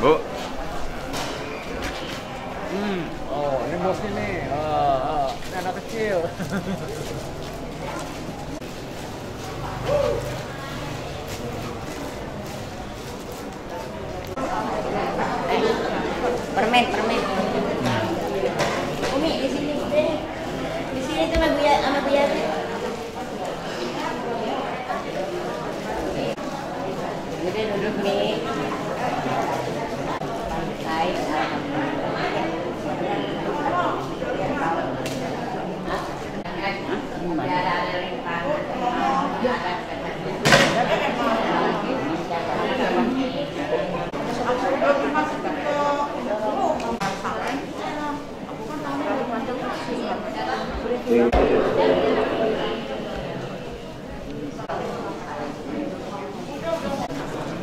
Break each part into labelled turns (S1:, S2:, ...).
S1: Bu.
S2: Oh, ini bosnya nih. Ini anak kecil.
S3: Permen. Umi di sini deh. Di sini tuh sama Buya. Jadi duduk nih. Santai,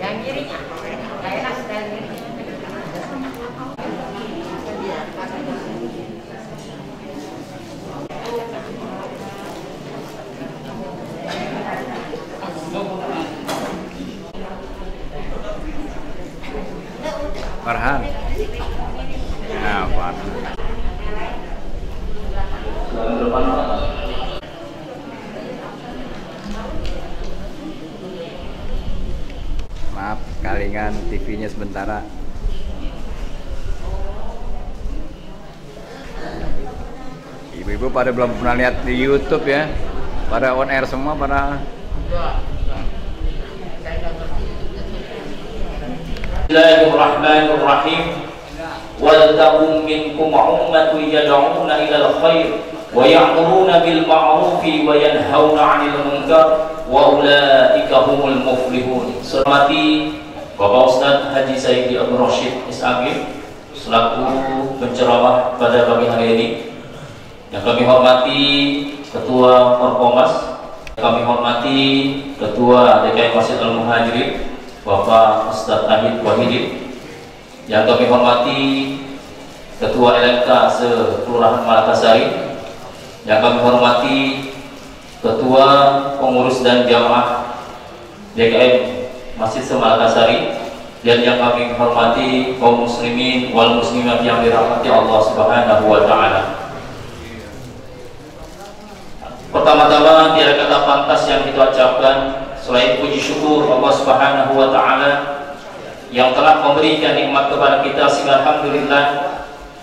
S3: yang kirinya nggak enak sekali.
S1: Farhan. Ya, Farhan. Maaf, kalingan TV-nya sementara. Ibu-ibu pada belum pernah lihat di YouTube ya. Pada on air semua, pada
S4: Bismillahirrahmanirrahim. Wal takum minkum ummatun yad'una ilal khair wa ya'muruna bil ma'rufi wa yanhauna 'anil munkar wa ulaika humul muflihun. Hormati Bapak Ustaz Haji Saidi Abdul Rashid SAG selaku penceramah pada pagi hari ini. Yang kami hormati Ketua Forkomas, kami hormati Ketua DKM Masjid Al-Muhajirin Bapak Ustaz Ahid Wahidin, yang kami hormati Ketua LMK se-Kelurahan Malakasari, yang kami hormati Ketua Pengurus dan Jamaah DKM Masjid se-Malakasari, dan yang kami hormati kaum muslimin wal muslimat yang dirahmati Allah Subhanahu wa taala. Pertama-tama tiada kata pantas yang kita ucapkan selain puji syukur Allah Subhanahu wa taala yang telah memberikan nikmat kepada kita, sehingga alhamdulillah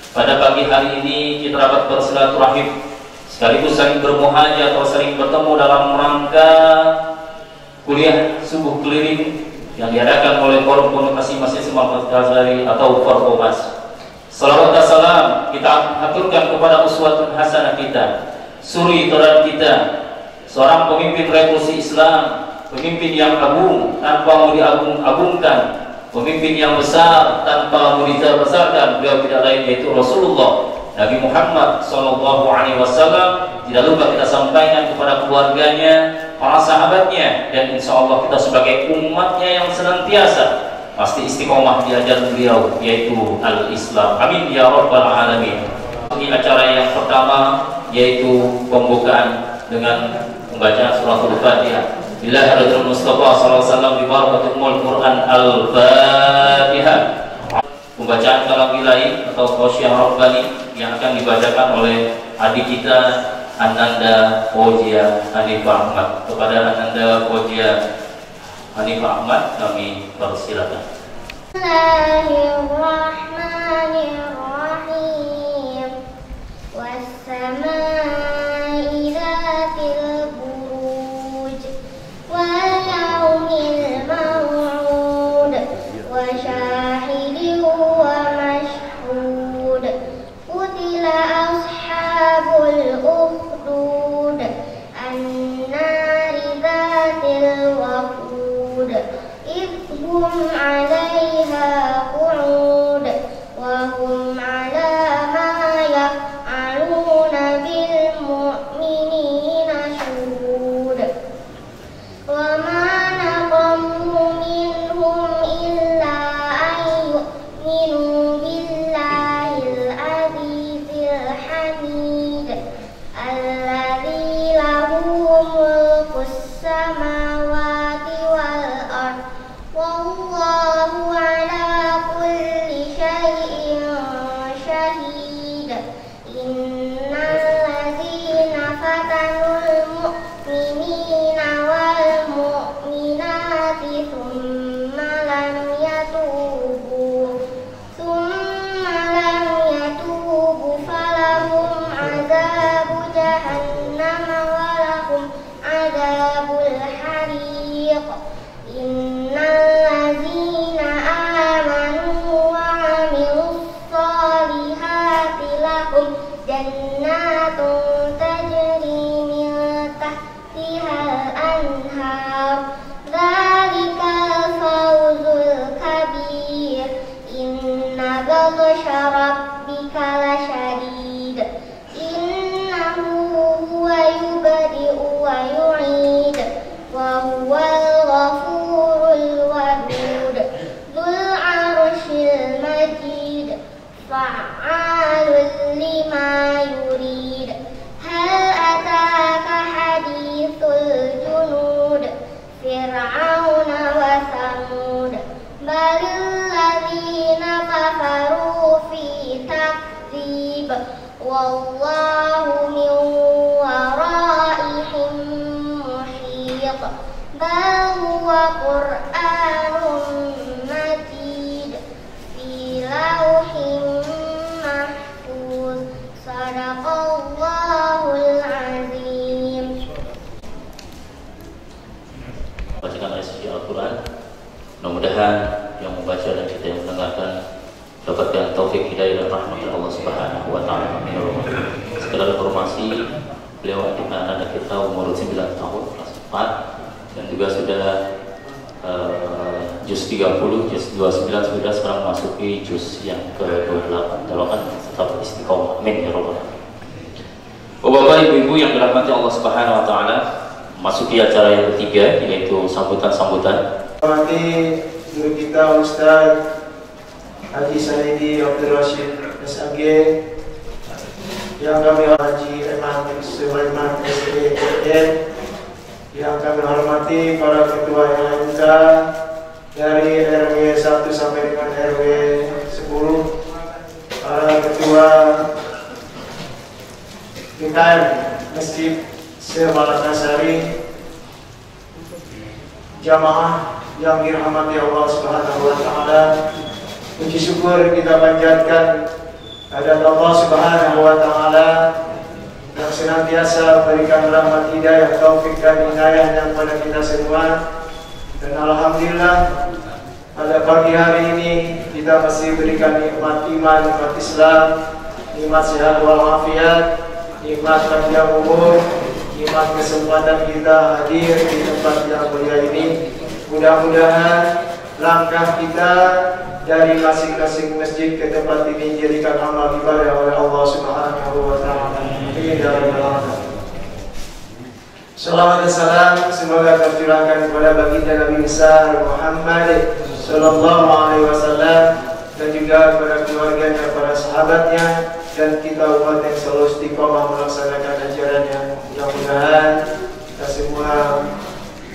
S4: pada pagi hari ini kita dapat bersilaturahim sekaligus saling bermuhajah atau saling bertemu dalam rangka kuliah subuh keliling yang diadakan oleh Forum Komunikasi Masjid Al-Ghazali atau Forkomas. Salawat dan salam kita haturkan kepada uswatun hasanah kita, suri teladan kita, seorang pemimpin revolusi Islam, pemimpin yang agung tanpa mau diagung-agungkan, pemimpin yang besar tanpa mau dibesarkan. Beliau tidak lain yaitu Rasulullah Nabi Muhammad SAW. Tidak lupa kita sampaikan kepada keluarganya, para sahabatnya, dan insya Allah kita sebagai umatnya yang senantiasa pasti istiqomah di ajaran beliau yaitu al-Islam. Amin ya rabbal alamin. Ini acara yang pertama yaitu pembukaan dengan membaca suratul Fatihah. Bila Rasul Mustafa SAW di barakatul Quran Al-Fatihah, pembacaan kalam ilahi atau Khosyah Rabbani yang akan dibacakan oleh adik kita Ananda Fojia Hanifah Ahmad. Kepada Ananda Fojia Hanifah Ahmad kami persilakan.
S5: Bismillahirrahmanirrahim. Wassama'i
S3: Innal ladzina fatanul mu'minina wal mu'minati thumma lam yatubu falahum adzabu jahannam walahum adzabul hariq. Innal ladzina amanu wa 'amilus sholihati lahum jannatun tajri min tahtihal anhar. Dzalikal fawzul kabir. Inna batsha rabbika lasyadid. Innahu huwa yubdi'u wa yu'id wa huwal ghafurul wadud dzul 'arsyil majid fa'alun lima yurid. Hal ataka hadithul junud Fir'auna wa Thamud balil ladzina kafaru fi takdzib wallahu min waraihim muhit. Bal huwa Qur'anun majid fi lauhin mahfuz. Sadaqallahul azim.
S4: Bacakan ayat suci Al-Quran. Mudah-mudahan yang membaca dan kita yang mendengarkan dapatkan taufik hidayah dan rahmat dari Allah Subhanahu wa taala. Segala informasi beliau adik-anak kita umur 9 tahun kelas 4 dan juga sudah juz 30, juz 29 sudah sekarang memasuki juz yang ke-28. Doakan tetap istiqomah. Amin ya rabbal alamin. Bapak ibu-ibu yang dirahmati Allah Subhanahu wa taala, masuki acara yang ketiga yaitu sambutan-sambutan.
S5: Hormati guru kita Ustaz Haji Saidi Abdul Rashid SAG, yang kami Haji Eman Sulaiman SDN, yang kami hormati para ketua LMK dari RW 1 sampai dengan RW 10, para ketua PKM Masjid Semalakasari, jamaah yang dirahmati Allah Subhanahu wa taala. Puji syukur kita panjatkan kepada Allah Subhanahu wa taala yang senantiasa memberikan rahmat hidayah, taufik dan inayahnya kepada kita semua. Dan alhamdulillah pada pagi hari ini kita masih berikan nikmat iman, nikmat Islam, nikmat sehat walafiat, nikmat panjang umur, nikmat kesempatan kita hadir di tempat yang mulia ini. Mudah-mudahan langkah kita dari masing-masing masjid ke tempat ini dijadikan amal ibadah oleh Allah Subhanahu wa taala. Salawat dan salam semoga tercurahkan kepada baginda Nabi besar Muhammad sallallahu alaihi wasallam dan juga kepada keluarganya, para sahabatnya, dan kita umat yang selalu istiqomah melaksanakan ajarannya. Mudah-mudahan kita semua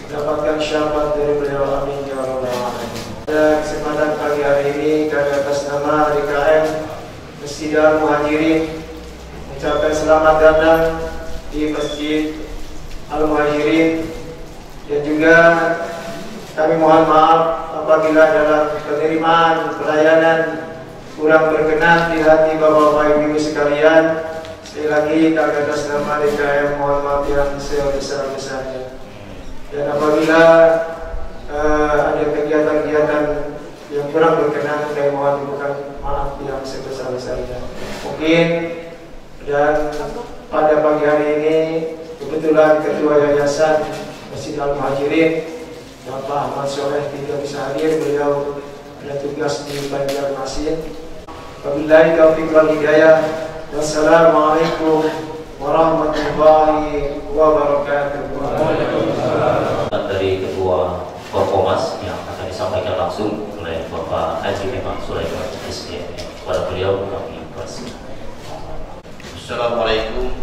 S5: mendapatkan syafaat dari beliau. Amin ya rabbal alamin. Pada kesempatan pagi hari ini kami atas nama DKM Masjid Al-Muhajirin mengucapkan selamat datang di Masjid Al-Muhajirin, dan juga kami mohon maaf apabila dalam penerimaan pelayanan kurang berkenan di hati Bapak-Bapak Ibu sekalian. Sekali lagi kami atas nama DKM mohon maaf yang sebesar-besarnya. Dan apabila ada kegiatan-kegiatan yang kurang berkenan, kami mohon dibukan maaf yang sebesar-besarnya. Mungkin dan pada pagi hari ini kebetulan Ketua Yayasan Masjid Al-Muhajirin Bapak Ahmad Soleh tidak bisa hadir, beliau ada tugas di Banjarmasin. Wabillahi taufiq wal hidayah. Wassalamualaikum warahmatullahi wabarakatuh.
S4: Dari Ketua Korpomas yang akan disampaikan langsung oleh Bapak Haji Eman Sulaiman SDN. Kepada beliau kami persilakan.
S6: Assalamualaikum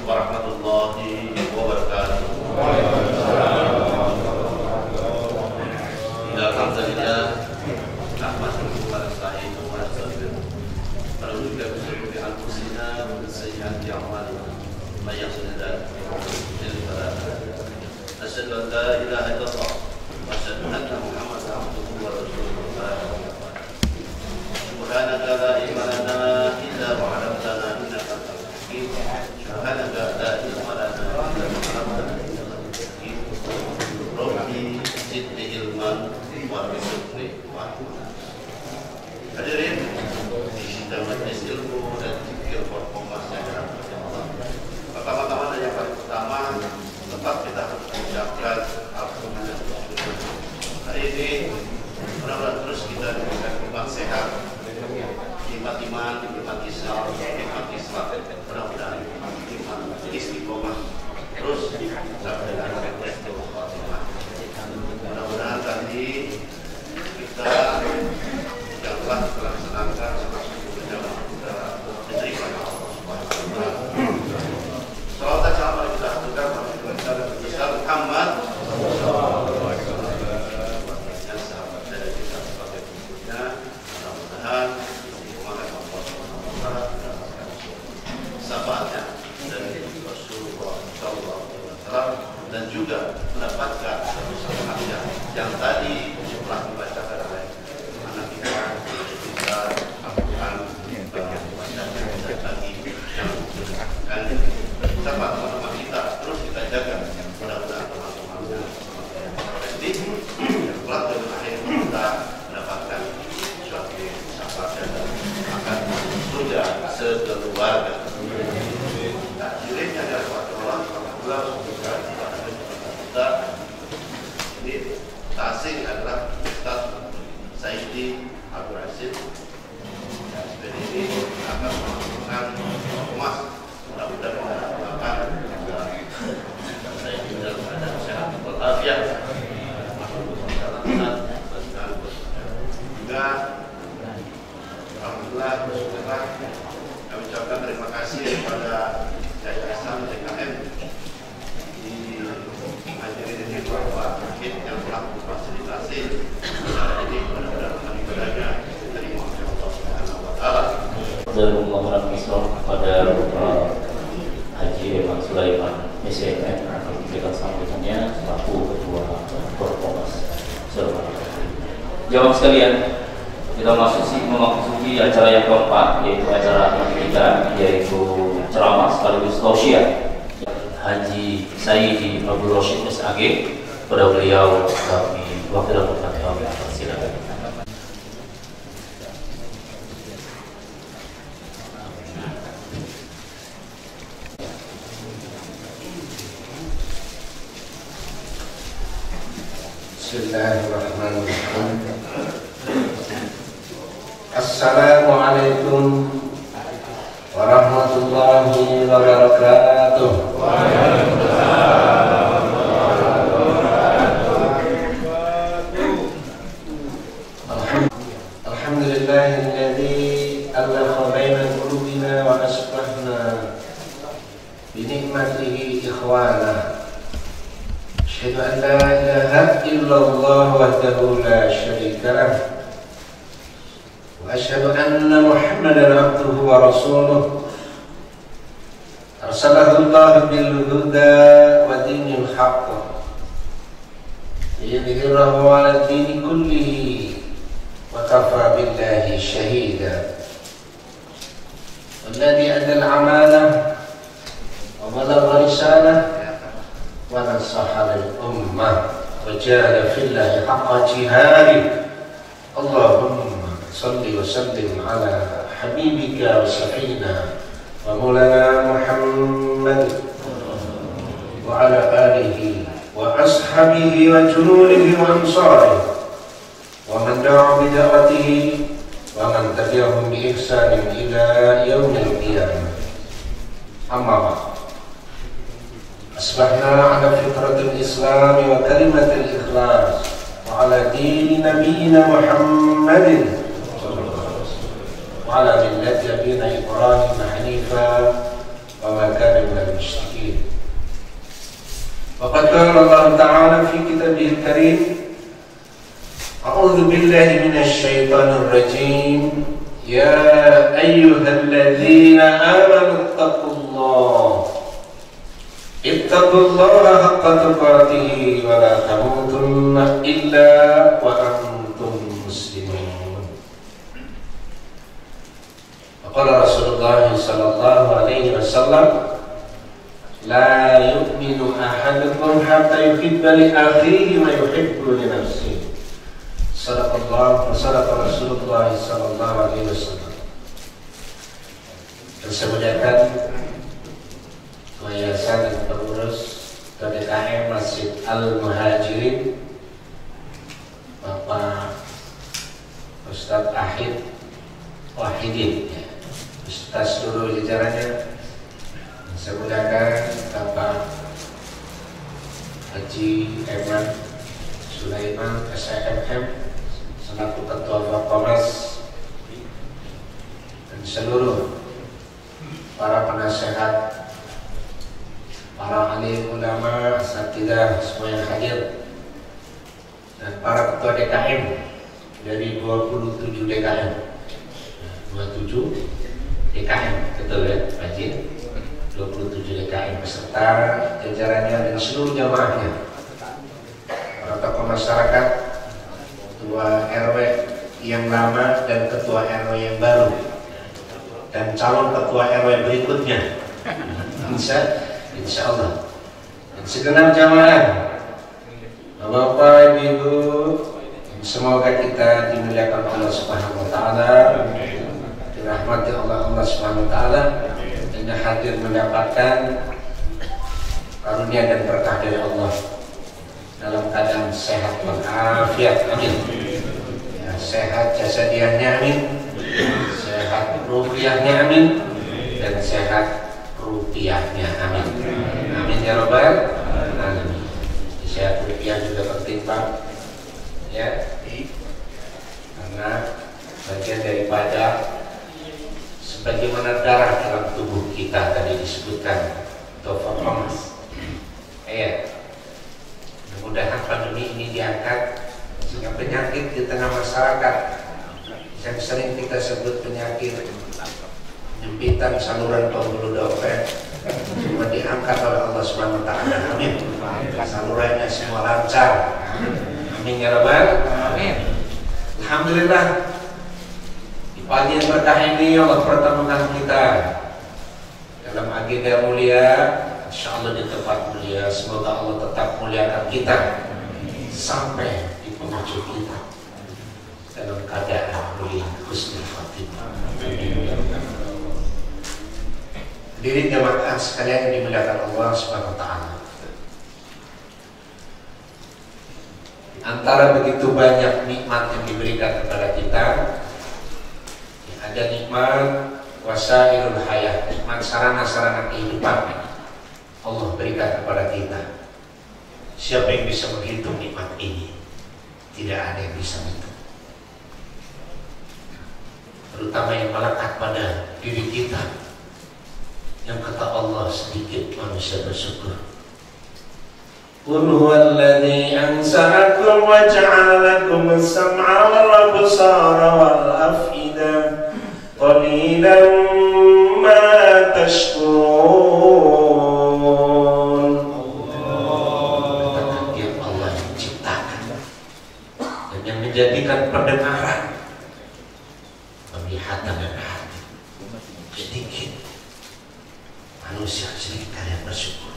S6: warahmatullahi wabarakatuh. Alhamdulillah, nahmaduhu wa nasta'inuhu wa nastaghfiruh. Wa na'udzu billahi min shururi anfusina wa min سيئات أعمالنا من يهده الله فلا مضل له أشهد أن لا إله إلا الله وأشهد أن محمدا عبده ورسوله سبحانك لا علم لنا إلا ما علمتنا إنك أنت الحكيم سبحانك لا علم لنا إلا ما علمتنا إنك أنت الحكيم ربي زدني علما warzuqni fahma. Hadirin dan majelis ilmu dan zikir berkompas yang dirahmati Allah. Pertama-tama dan yang paling utama tetap kita harus mengucapkan alhamdulillah. Hari ini mudah-mudahan terus kita diberikan iman sehat, nikmat iman, nikmat Islam, mudah-mudahan iman istiqomah terus sampai dengan husnul khatimah. Mudah-mudahan tadi kita yang telah melaksanakan sholat subuh berjamaah kita diterima oleh Allah Subhanahu wa taala. Salawat dan salam kita aturkan kepada Nabi besar Muhammad sallallahu alaihi wasallam yang sahabat dari kita sebagai pengikutnya. Mudah-mudahan istiqomah Allah Subhanahu wa taala mendapatkan syafaatnya dari Rasulullah sallallahu alaihi wasallam dan juga mendapatkan satu syafaatnya yang tadi telah dibacakan oleh anak kita akan membacanya dan lagi yang akan syafaat teman-teman kita terus kita jaga mudah-mudahan teman-teman kolektif yang telah berakhir kita mendapatkan suatu syafaat dan akan surga sekeluarga. Takdirnya adalah Allah Alhamdulillah juga kita ini tasing adalah Ustaz Saidi Abdul Aziz dan seperti ini akan melakukan emas mudah-mudahan melakukan Saidi dalam keadaan sehat walafiat juga alhamdulillah bersyukurlah kami ucapkan terima kasih kepada Yayasan TKM di hadirin ini Bapak Hakim yang telah memfasilitasi acara ini mudah-mudahan kami berada diterima oleh Allah Subhanahu wa taala.
S4: Dan memohon misal kepada Haji Eman Sulaiman SMN akan memberikan sambutannya selaku ketua Korpomas. Jamaah sekalian, kita memasuki acara yang keempat, yaitu acara ketiga, yaitu ceramah sekaligus tausiah Haji Saidi Abdul Rashid SAG. Pada beliau kami waktu dan tempat kami silakan.
S7: Bismillahirrahmanirrahim. Assalamualaikum warahmatullahi wabarakatuh. Alhamdulillahilladzi alafa baina qulubina wa asbahna bi ni'matihi ikhwana. Asyhadu an la ilaha illallah wahdahu la syarika lah. وأشهد أن محمدا عبده ورسوله أرسله الله بالهدى ودين الحق ليظهره على الدين كله وكفى بالله شهيدا والذي أدى الأمانة وبلغ الرسالة ونصح للأمة وجاهد في الله حق جهاده اللهم صل وسلم على حبيبك وسفينا ومولانا محمد وعلى آله وأصحابه وجنوده وأنصاره ومن دعا بدعوته ومن تبعهم بإحسان إلى يوم القيامة. أما بعد، أصبحنا على فطرة الإسلام وكلمة الإخلاص وعلى دين نبينا محمد وعلى ملة أبينا إبراهيم حنيفا وما كان من المشركين. وقد قال الله تعالى في كتابه الكريم: أعوذ بالله من الشيطان الرجيم. يا أيها الذين آمنوا ittaqullaha haqqa tuqatih wa la tamutunna illa wa antum muslimun. Qala Rasulullah sallallahu alaihi wasallam, la yu'minu ahadukum hatta yuhibba li akhihi ma yuhibbu li nafsihi. Sadaqallah wa sadaqa Rasulullah sallallahu alaihi wasallam. Dan saya muliakan Yayasan dan pengurus KDKM Masjid Al-Muhajirin, Bapak Ustadz Ahid Wahidin, Ustadz seluruh jajarannya. Saya muliakan Bapak Haji Eman Sulaiman SMM selaku Ketua Fakomas dan seluruh para penasehat, para alim ulama, asatidzah semua yang hadir, dan para ketua DKM dari 27 DKM, 27 DKM, betul ya Pak Jin? 27 DKM beserta jajarannya dan seluruh jamaahnya, para tokoh masyarakat, ketua RW yang lama dan ketua RW yang baru, dan calon ketua RW berikutnya, insya Allah, dan segenap jamaah, Bapak Ibu, semoga kita dimuliakan Allah Subhanahu Wa Taala, dirahmati Allah Subhanahu Wa Taala, dan hadir mendapatkan karunia dan berkah dari Allah dalam keadaan sehat walafiat, amin. Ya, sehat jasadiahnya, amin. Sehat ruhiyahnya, amin. Dan sehat rupiahnya, amin. Amin ya Rabbal alamin. Sehat rupiah juga penting Pak, ya, karena bagian daripada sebagaimana darah dalam tubuh kita tadi disebutkan tofakomas. Ya, mudah-mudahan pandemi ini diangkat sehingga penyakit di tengah masyarakat yang sering kita sebut penyakit penyempitan saluran pembuluh darah semua diangkat oleh Allah Subhanahu Wa Taala, amin. Salurannya semua lancar, amin ya Rabbal alamin. Alhamdulillah, di pagi yang berkah ini Allah pertemukan kita dalam agenda mulia, insyaallah di tempat mulia. Semoga Allah tetap muliakan kita sampai di penghujung kita dalam keadaan mulia husnul khatimah. Hadirin jamaah sekalian yang dimuliakan Allah Subhanahu Wa Taala, antara begitu banyak nikmat yang diberikan kepada kita, ada nikmat wasailul hayat, nikmat sarana-sarana kehidupan Allah berikan kepada kita. Siapa yang bisa menghitung nikmat ini? Tidak ada yang bisa menghitung, terutama yang melekat pada diri kita, yang kata Allah sedikit manusia bersyukur. Qul huwallazi ansa'akum wa ja'ala lakum as-sam'a wal absara wal af'ida qalilan ma tashkurun. Allah, dia Allah yang menciptakan dan yang menjadikan pendengaran, penglihatan dan hati. Sedikit manusia, sedikit kalian bersyukur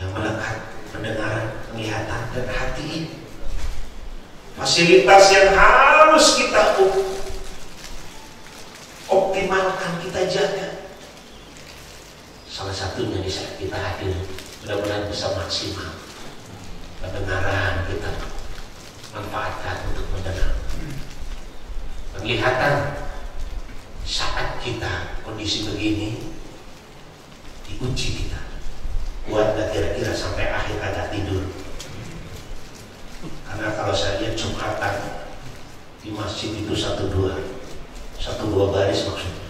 S7: yang melekat pendengaran, penglihatan dan hati ini. Fasilitas yang harus kita optimalkan, kita jaga. Salah satunya di saat kita hadir, mudah-mudahan bisa maksimal pendengaran kita, manfaatkan untuk mendengar. Penglihatan, saat kita kondisi begini, diuji kita, buat gak kira-kira sampai akhir ada tidur. Karena kalau saya lihat Jumatan di masjid itu satu dua baris maksudnya,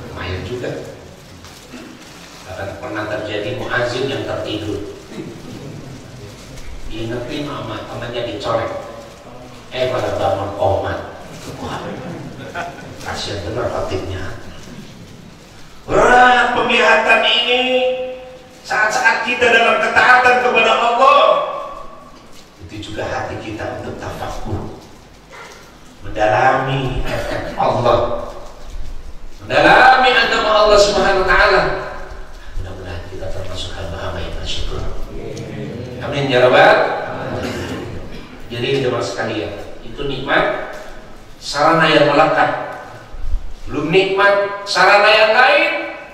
S7: lumayan juga. Bahkan pernah terjadi muazin yang tertidur, diingetin sama temannya dicolek, malah bangun komat. Wah, kasihan benar khatibnya. kelihatan ini, saat-saat kita dalam ketaatan kepada Allah, itu juga hati kita untuk tafakkur, mendalami efek Allah, mendalami agama Allah Subhanahu wa taala. Mudah-mudahan kita termasuk hamba-hamba yang bersyukur. Amin ya rabbal. Jadi teman sekalian, itu nikmat sarana yang melekat. Belum nikmat sarana yang lain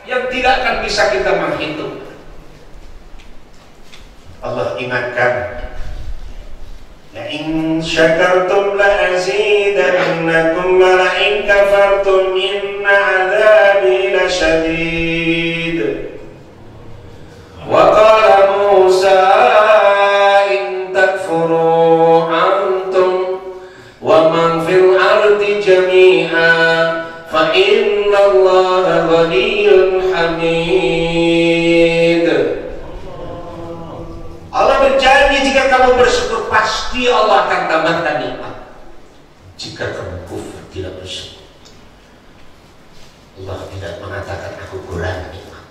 S7: yang tidak akan bisa kita menghitung. Allah ingatkan, la in syakartum la azidannakum wa la in kafartum inna adzabi lasyadid. Wa qala Musa in takfuru antum wa man fil ardi jami'a fa inna Allaha ghaniyyun hamid. Allah berjanji jika kamu bersyukur pasti Allah akan tambahkan nikmat. Jika kamu kufur tidak bersyukur, Allah tidak mengatakan aku kurang nikmat.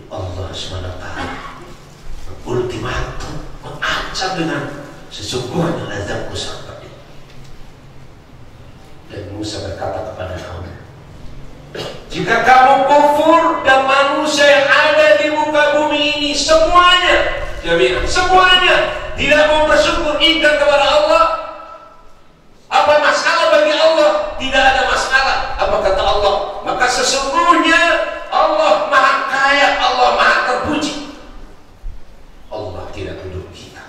S7: Allah SWT ultimatum, mengancam dengan sesungguhnya azabku sampai. Dan Musa berkata kepada kaum, jika kamu kufur dan manusia yang ada di muka bumi ini semuanya, semuanya tidak mau bersyukur ingkar kepada Allah, apa masalah bagi Allah? Tidak ada masalah. Apa kata Allah? Maka sesungguhnya Allah maha kaya, Allah maha terpuji. Allah tidak menuduh kita.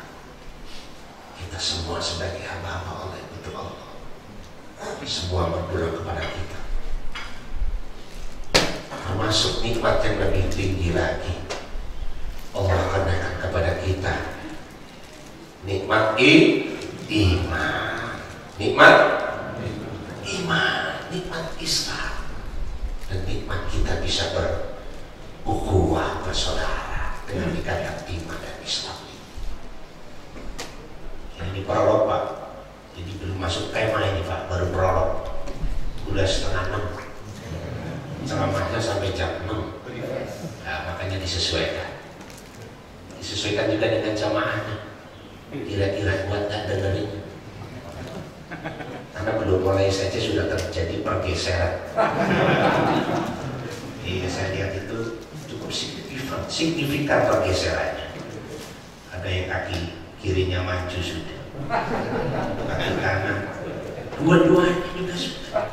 S7: Kita semua sebagai hamba-hamba Allah yang betul Allah, semua berdoa kepada kita. Termasuk nikmat yang lebih tinggi lagi, Allah kenakan kepada kita nikmat iman, nikmat iman, nikmat Islam, dan nikmat kita bisa berukhuwah, bersaudara dengan ikatan iman dan Islam. Ini prolog Pak, jadi belum masuk tema ini Pak, baru prolog. Udah 5:30, ceramahnya sampai jam 6. Nah, makanya disesuaikan juga dengan jamaahnya, kira-kira buat gak dengerin, karena belum mulai saja sudah terjadi pergeseran. Iya, saya lihat itu cukup signifikan pergeserannya. Ada yang kaki kirinya maju sudah, kaki kanan, dua-duanya juga sudah.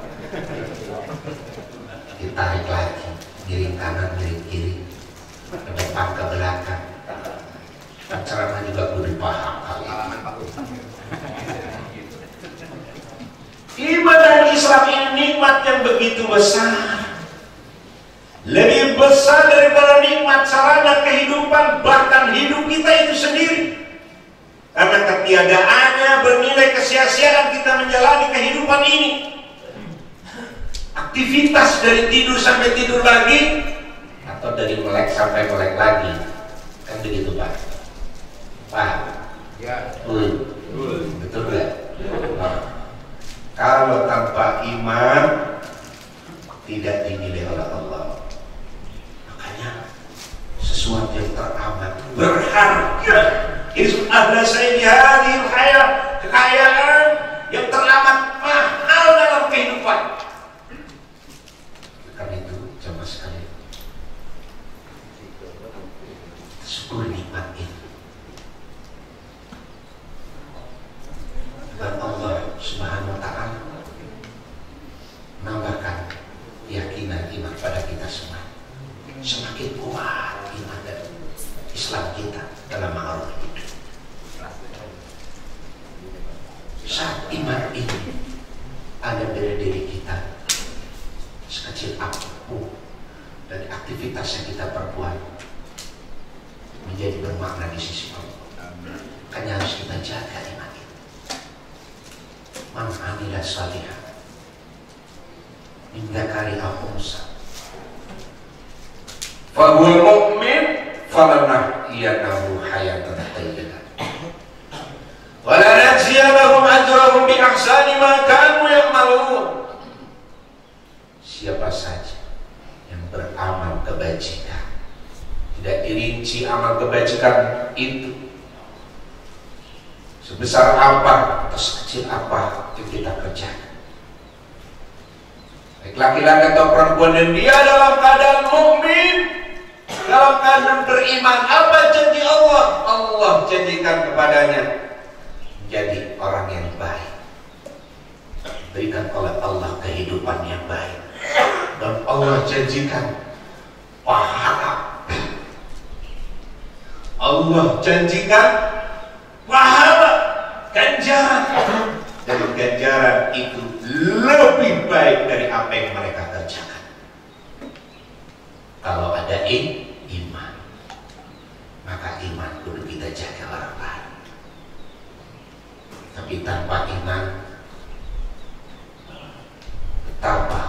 S7: Ditarik lagi, miring kanan, miring kiri, ke depan, ke belakang. Ceramah juga kudu paham kali ini. Ibadah Islam ini nikmat yang begitu besar, lebih besar daripada nikmat sarana kehidupan, bahkan hidup kita itu sendiri. Karena ketiadaannya bernilai kesia-siaan kita menjalani kehidupan ini. Aktivitas dari tidur sampai tidur lagi, atau dari melek sampai melek lagi, kan begitu Pak? Pak? Ya. Betul nggak? Nah, kalau tanpa iman tidak dinilai oleh Allah. Makanya sesuatu yang teramat berharga, itu ada saya di hadil hayat, kekayaan yang teramat mahal dalam kehidupan. Karena itu jamaah sekalian, syukur nikmat ini. Dan Allah Subhanahu wa ta'ala menambahkan keyakinan iman pada kita semua. Semakin kuat iman dan Islam kita dalam ma'ruf hidup. Saat iman ini ada pada diri kita, sekecil apapun dari aktivitas yang kita perbuat menjadi bermakna di sisi Allah. Makanya harus kita jaga iman. Man amila salihah min dzakari aw unsa fa huwa mu'min falanahyiyannahu hayatan thayyibah wa la najziyannahum ajrahum bi ahsani ma kanu ya'malun. Siapa saja yang beramal kebajikan. Tidak dirinci amal kebajikan itu sebesar apa atau sekecil apa yang kita kerjakan. Baik laki-laki atau perempuan, dan dia dalam keadaan mukmin, dalam keadaan beriman. Apa janji Allah? Allah janjikan kepadanya menjadi orang yang baik, berikan oleh Allah kehidupan yang baik, dan Allah janjikan pahala. Allah janjikan pahala, ganjaran, dan ganjaran itu lebih baik dari apa yang mereka kerjakan. Kalau ada iman, maka iman kudu kita jaga orang-orang. Tapi tanpa iman, betapa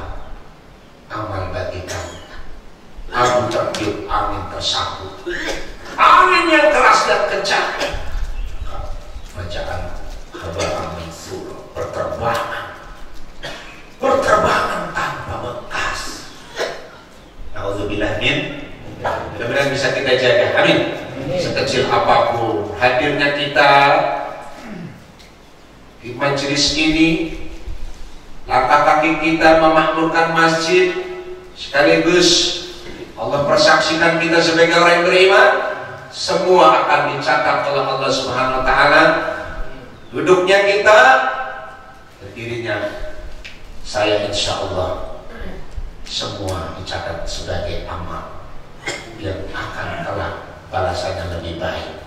S7: amal bagi kamu abu tertiup angin tersambut, angin yang keras dan kencang, bacaan habaran mansura, berterbangan tanpa bekas. Nauzubillah min. Mudah-mudahan bisa kita jaga. Amin. Sekecil apapun hadirnya kita di majelis ini, langkah kaki kita memakmurkan masjid, sekaligus Allah persaksikan kita sebagai orang yang beriman, semua akan dicatat oleh Allah Subhanahu wa taala. Duduknya kita, berdirinya saya, insya Allah semua dicatat sebagai amal yang akan kelak balasannya lebih baik.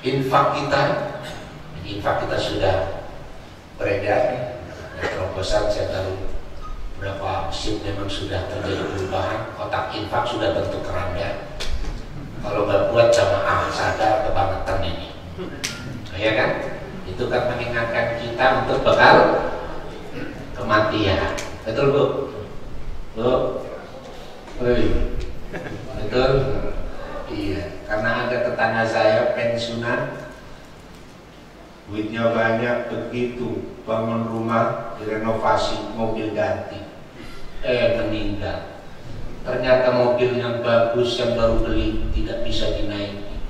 S7: Infak kita sudah beredar. Terobosan saya tahu beberapa masjid memang sudah terjadi perubahan. Kotak infak sudah bentuk keranda. Kalau nggak buat jamaah sadar kebangetan ini, ya kan? Itu kan mengingatkan kita untuk bekal kematian. Betul Bu? Bu? Betul? Iya. Karena ada tetangga saya pensiunan, duitnya banyak, begitu bangun rumah, direnovasi, mobil ganti, meninggal. Ternyata mobil yang bagus yang baru beli tidak bisa dinaiki,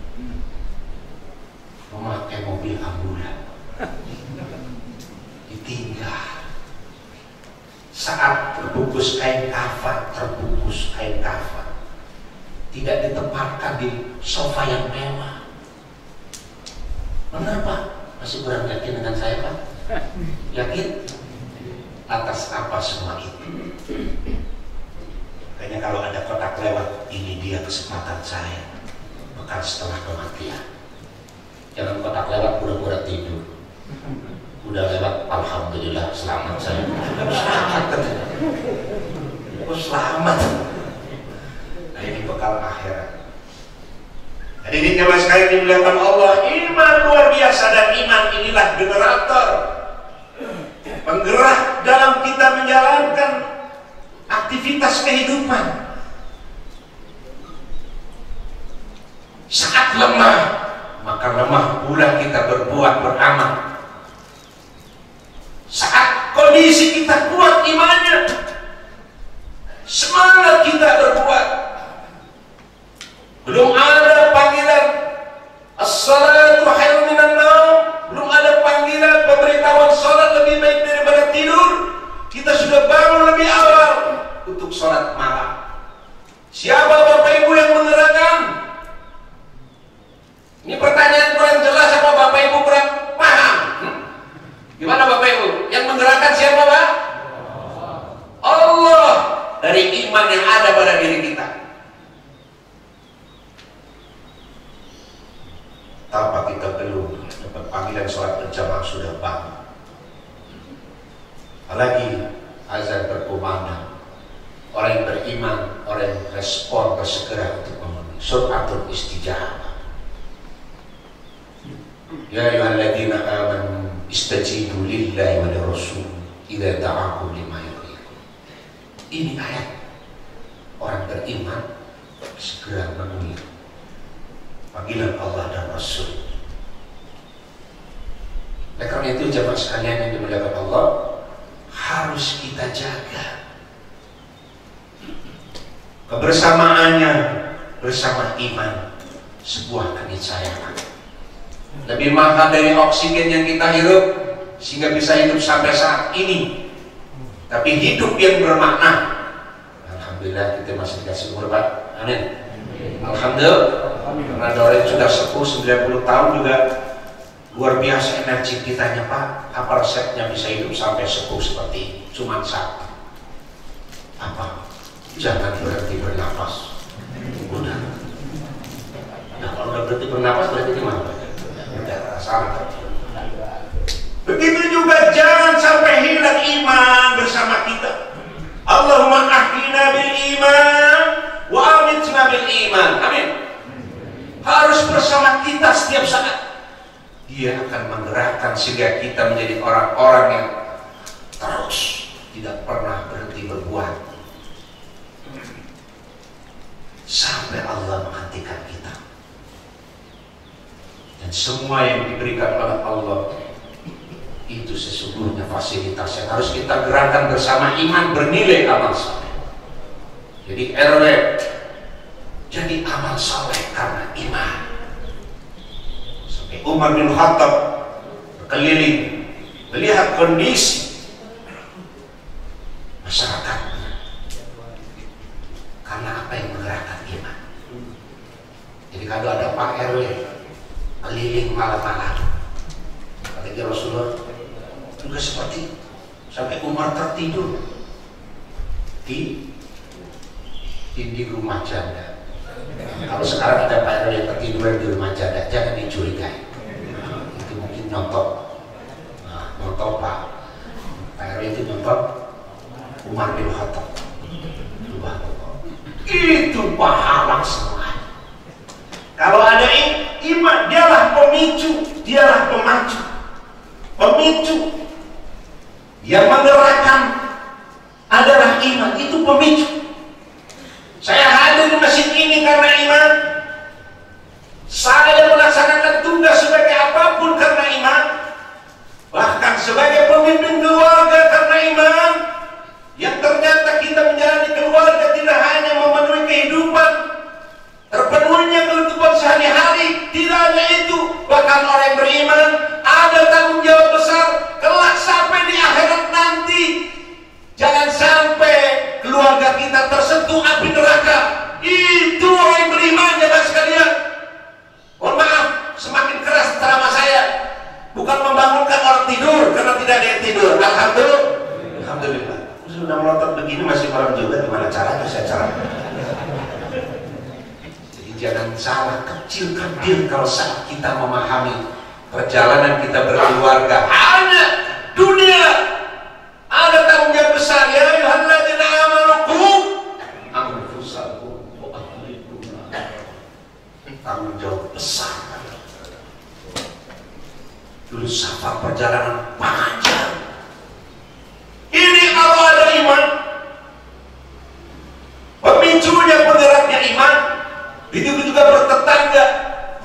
S7: memakai mobil ambulan, ditinggal. Saat terbungkus kain kafan, tidak ditempatkan di sofa yang mewah. Benar Pak? Masih kurang yakin dengan saya Pak? Yakin? Atas apa semua itu? Kayaknya kalau ada kotak lewat, ini dia kesempatan saya bekal setelah kematian. Jangan kotak lewat pura-pura tidur. Udah lewat, alhamdulillah selamat saya. Selamat. Oh selamat. Nah ini bekal akhirat. Hadirin jamaah sekalian dimuliakan Allah, iman luar biasa, dan iman inilah generator, penggerak dalam kita menjalankan aktivitas kehidupan. Saat lemah, maka lemah pula kita berbuat beramal. Saat kondisi kita kuat imannya, semangat kita berbuat. Belum ada panggilan as-salatu khairun minan naum, belum ada panggilan pemberitahuan salat lebih baik daripada tidur, kita sudah bangun lebih awal untuk salat malam. Siapa Bapak Ibu yang menggerakkan? Ini pertanyaan kurang jelas apa Bapak Ibu kurang paham? Gimana Bapak Ibu? Yang menggerakkan siapa Pak? Allah, dari iman yang ada pada diri kita. Tanpa kita belum dapat panggilan sholat berjamaah sudah bangun. Apalagi azan berkumandang, orang yang beriman, orang yang respon bersegera untuk memenuhi suratul istijabah. Ya ayyuhalladzina amanu istajibu lillahi wa lirrasul idza da'akum lima yuhyikum. Ini ayat orang beriman segera memenuhi panggilan Allah dan Rasul. Oleh karena itu jamaah sekalian yang dimuliakan Allah, harus kita jaga kebersamaannya bersama iman sebuah keniscayaan. Lebih mahal dari oksigen yang kita hirup sehingga bisa hidup sampai saat ini. Tapi hidup yang bermakna. Alhamdulillah kita masih dikasih umur, Pak. Amin. Alhamdulillah. Karena ada orang yang sudah sepuh 90 tahun juga luar biasa energi kitanya, Pak. Apa resepnya bisa hidup sampai sepuh seperti ini? Cuman satu. Apa? Jangan berhenti bernapas. Udah. Nah, kalau udah berhenti bernapas berarti gimana? Udah salah. Begitu juga jangan sampai hilang iman bersama kita. Allahumma ahyina bil iman wa amitna bil iman. Amin. Harus bersama kita setiap saat. Dia akan menggerakkan sehingga kita menjadi orang-orang yang terus tidak pernah berhenti berbuat sampai Allah menghentikan kita. Dan semua yang diberikan oleh Allah itu sesungguhnya fasilitas yang harus kita gerakan bersama iman bernilai amal saleh. Jadi RW jadi amal saleh karena iman. Sampai Umar bin Khattab berkeliling melihat kondisi masyarakatnya karena apa yang menggerakkan iman. Jadi kalau ada Pak RW keliling malam-malam, kata Rasulullah juga seperti sampai Umar tertidur di rumah janda. Kalau sekarang ada Pak RW yang tertidur di rumah janda, jangan dicurigai. Itu mungkin nyontok, nyontok Pak RW itu nyontok Umar bin Khattab. Itu pahala semua. Kalau ada iman, dialah pemicu, dialah pemacu, pemicu yang menggerakkan adalah iman. Itu pemicu. Saya hadir di masjid ini karena iman. Saya melaksanakan tugas sebagai apapun karena iman. Bahkan sebagai pemimpin keluarga karena iman. Yang ternyata kita menjalani keluarga tidak hanya memenuhi kehidupan, terpenuhinya kehidupan sehari-hari, tidak hanya itu, bahkan orang yang beriman ada tanggung jawab besar kelak sampai di akhirat nanti. Jangan sampai keluarga kita tersentuh api neraka. Itu orang yang beriman, jemaah sekalian. Mohon maaf, semakin keras ceramah saya, bukan membangunkan orang tidur karena tidak ada yang tidur. Alhamdulillah. Alhamdulillah. Sudah melotot begini masih malam juga, gimana caranya saya caranya? Jadi jangan salah kecilkan diri kalau saat kita memahami perjalanan kita berkeluarga hanya dunia. Ada tanggung jawab besar, ya ayyuhalladzina amanu qu anfusakum wa ahlikum. Tanggung jawab besar. Dulu safar perjalanan panjang. Ini kalau ada iman, pemicunya penggeraknya iman. Itu juga bertetangga,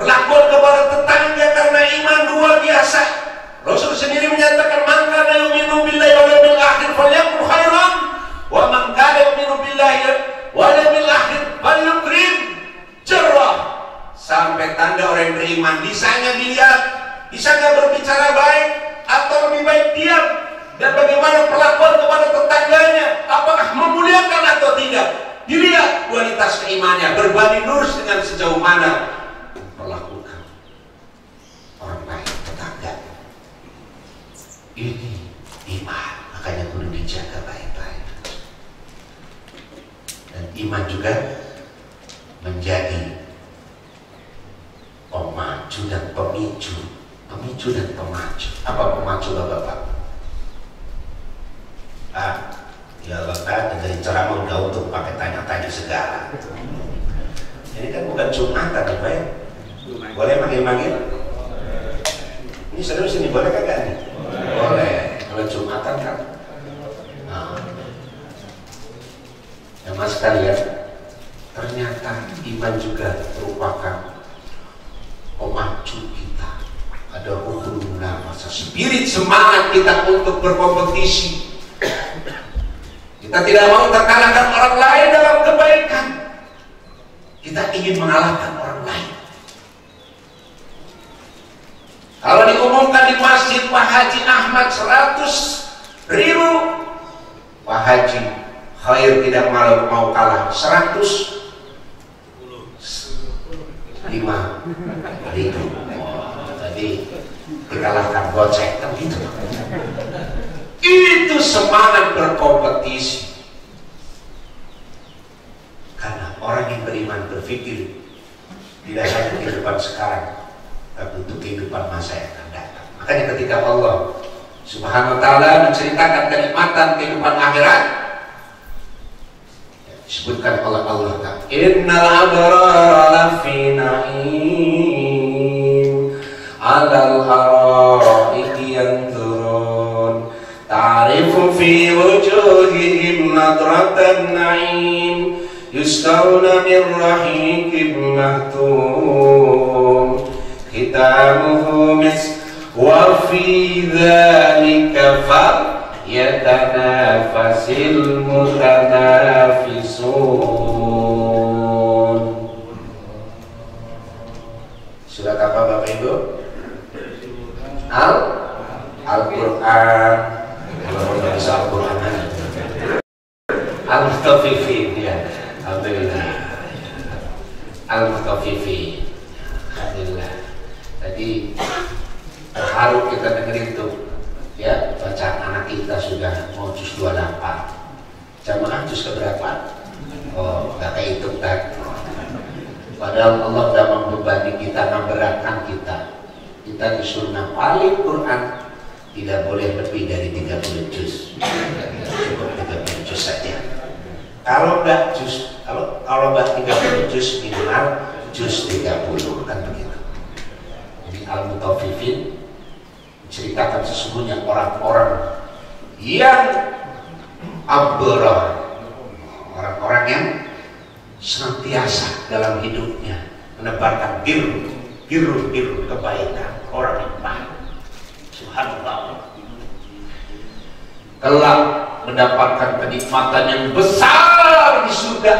S7: perlakuan kepada tetangga karena iman luar biasa. Rasul sendiri menyatakan, man kana yu'minu billahi wal yawmil akhir falyaqul khairan wa man kana yu'minu billahi wal yawmil akhir falyukrim jarrah. Sampai tanda orang yang beriman, bisanya dilihat, bisa nggak berbicara baik atau lebih baik diam. Dan bagaimana perlakuan kepada tetangganya, apakah memuliakan atau tidak. Dilihat kualitas keimannya, berbanding lurus dengan sejauh mana perlakukan orang baik tetangga. Ini iman, makanya perlu dijaga baik-baik. Dan iman juga menjadi pemacu dan pemicu, pemicu dan pemacu. Apa pemacu Bapak? Ya Bapak dari ceramah udah untuk pakai tanya-tanya segala. Ini kan bukan Jumatan Bapak ya? Boleh manggil-manggil? Ini serius ini, boleh kagak nih? Boleh. Kalau Jumatan kan jemaah sekalian, ternyata iman juga merupakan pemacu kita. Ada ruhul nafas, spirit semangat kita untuk berkompetisi. Kita tidak mau terkalahkan orang lain dalam kebaikan. mau kalah 105.000. Tadi dikalahkan gocek kan gitu. Itu semangat berkompetisi. Karena orang yang beriman berpikir tidak hanya kehidupan sekarang, tapi untuk kehidupan masa yang akan datang. Makanya ketika Allah Subhanahu wa ta'ala menceritakan kenikmatan kehidupan akhirat, disebutkan oleh Allah, innal abrara lafi na'im 'alal araiki yanzurun ta'rifu fi wujuhihim nadratan na'im yusqawna min rahiqin mahtum khitamuhu misk wa fi dzalika falyatanafasil mutanafisun. Surat apa Bapak Ibu? Al-Quran. Kalau bisa Al-Quran Al-Mutaffifin ya. Alhamdulillah. Al-Mutaffifin. Alhamdulillah. Tadi terharu kita dengerin tuh ya, bacaan anak kita sudah mau juz 28. Jamaah juz keberapa? Oh, gak kehitung kan? Padahal Allah sudah membebani kita, memberatkan kita. Kita disuruh ngapalin Quran tidak boleh lebih dari 30 juz. Cukup 30 juz saja. Kalau enggak juz, kalau enggak 30 juz minimal juz 30 kan begitu. Jadi Al-Mutaffifin ceritakan sesungguhnya orang-orang yang abrar, orang-orang yang senantiasa dalam hidupnya menebarkan biru kebaikan, orang yang baik. Subhanallah. Kelak mendapatkan kenikmatan yang besar di surga.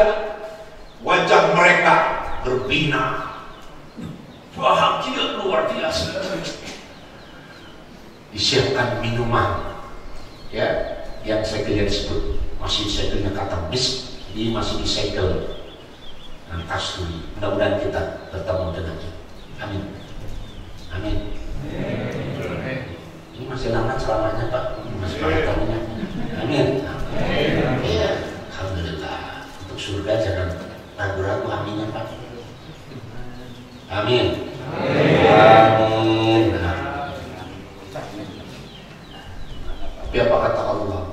S7: Wajah mereka berbinar, bahagia luar biasa. Disiapkan minuman ya, yang segel disebut, masih segelnya kata bis, ini masih disegel dan kasturi. Mudah-mudahan kita bertemu dengannya. Amin. Amin. Ini masih lama ceramahnya Pak, masih banyak tamunya. Amin. Ya, alhamdulillah. Untuk surga jangan ragu-ragu aminnya Pak. Amin. Amin. Tapi apa kata Allah?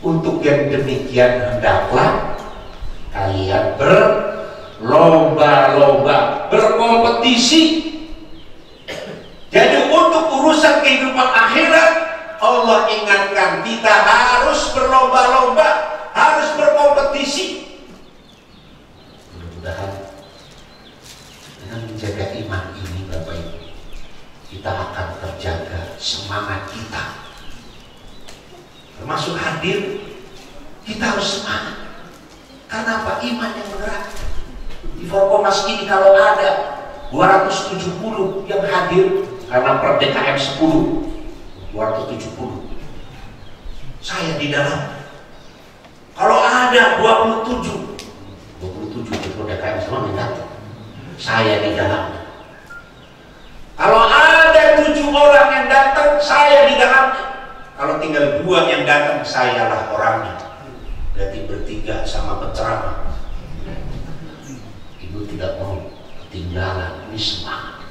S7: Untuk yang demikian hendaklah kalian berlomba-lomba, berkompetisi. Jadi untuk urusan kehidupan akhirat, Allah ingatkan kita harus berlomba-lomba, harus berkompetisi. Mudah-mudahan dengan menjaga iman ini Bapak Ibu, kita akan terjaga semangat kita. Termasuk hadir, kita harus semangat. Karena apa? Iman yang bergerak. Di Forkomas ini kalau ada 270 yang hadir karena per DKM 10, 270. Saya di dalam. Kalau ada 27 di DKM semua mendatang. Saya di dalam. Kalau ada 7 orang yang datang, saya di dalamnya. Kalau tinggal 2 yang datang, sayalah orangnya. Berarti bertiga sama penceramah. Ibu tidak mau ketinggalan. Ini semangat.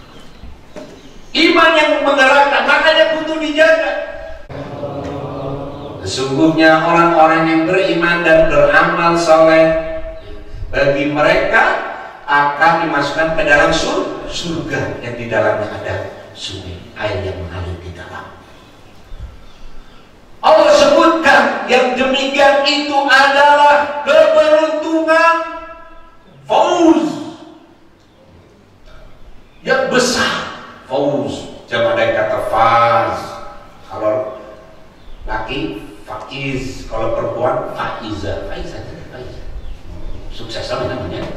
S7: Iman yang menggerakkan, makanya butuh dijaga. Sesungguhnya orang-orang yang beriman dan beramal soleh, bagi mereka akan dimasukkan ke dalam surga yang di dalamnya ada sungai air yang mengalir di dalam. Allah sebutkan yang demikian itu adalah keberuntungan, fauz yang besar. Fauz jamak dari kata faz. Kalau laki faiz, kalau perempuan faiza. Sukses namanya.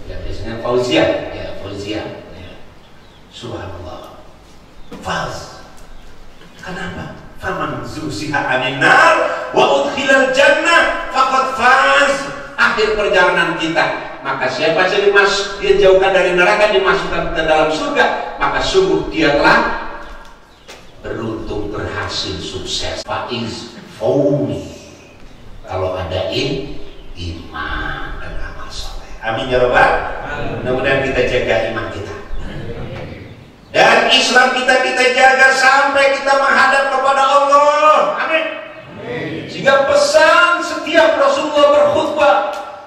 S7: Ya biasanya fauzia, ya fauzia. Ya. Subhanallah. Faz. Kenapa? Faman zuhziha 'anil nar wa udkhilal jannah faqad faz. akhir perjalanan kita. Maka siapa saja dia jauhkan dari neraka, dimasukkan ke dalam surga, maka sungguh dia telah beruntung, berhasil, sukses. Faiz, fauz. Kalau ada iman dan amal soleh. Amin ya Rabbal. Mudah-mudahan kita jaga iman kita. Dan Islam kita jaga sampai kita menghadap kepada Allah. Amin. Sehingga pesan setiap Rasulullah berkhutbah,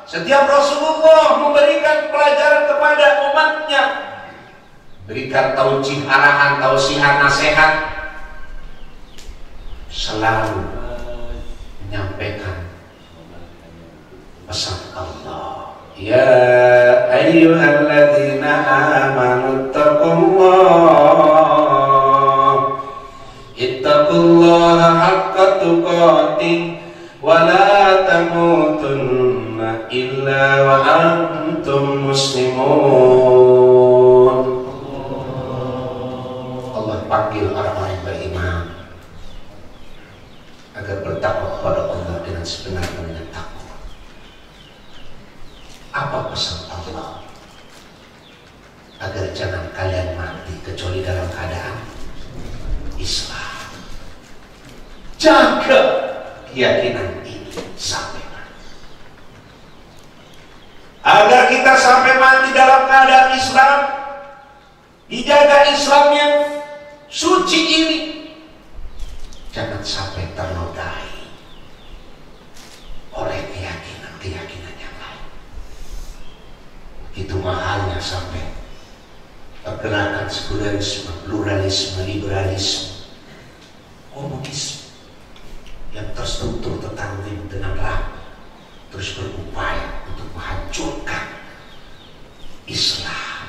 S7: setiap Rasulullah memberikan pelajaran kepada umatnya, berikan taujih, arahan, tausiah, nasihat, selalu menyampaikan pesan Allah. Ya ayyuhalladzina amanu ittaqullaha haqqa tuqatih wa la tamutunna illa wa antum muslimun. Allah panggil orang-orang yang beriman agar bertakwa kepada Allah dengan sebenar-benarnya takwa. Apa pesan Allah? Agar jangan kalian mati kecuali dalam keadaan Islam. Jaga keyakinan ini sampai mati. Agar kita sampai mati dalam keadaan Islam, dijaga Islam yang suci ini, jangan sampai ternodai oleh keyakinan yang lain. Itu mahalnya sampai pergerakan sekularisme, pluralisme, liberalisme, komunisme yang terstruktur, tertanam dengan rapi, terus berupaya untuk menghancurkan Islam.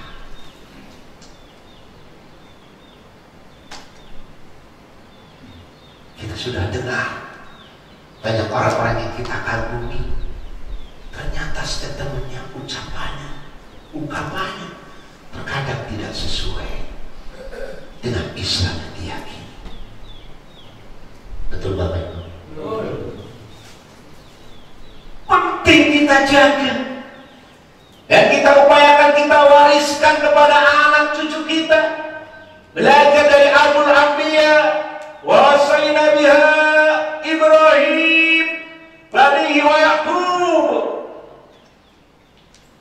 S7: Kita sudah dengar banyak orang-orang yang kita kagumi, ternyata statementnya, ungkapannya terkadang tidak sesuai dengan Islam yang diyakini. Betul Bapak Ibu? Penting kita jaga dan kita upayakan, kita wariskan kepada anak cucu kita. Belajar dari Abul Anbiya, wasayna biha Ibrahim banihi wa Yaqub.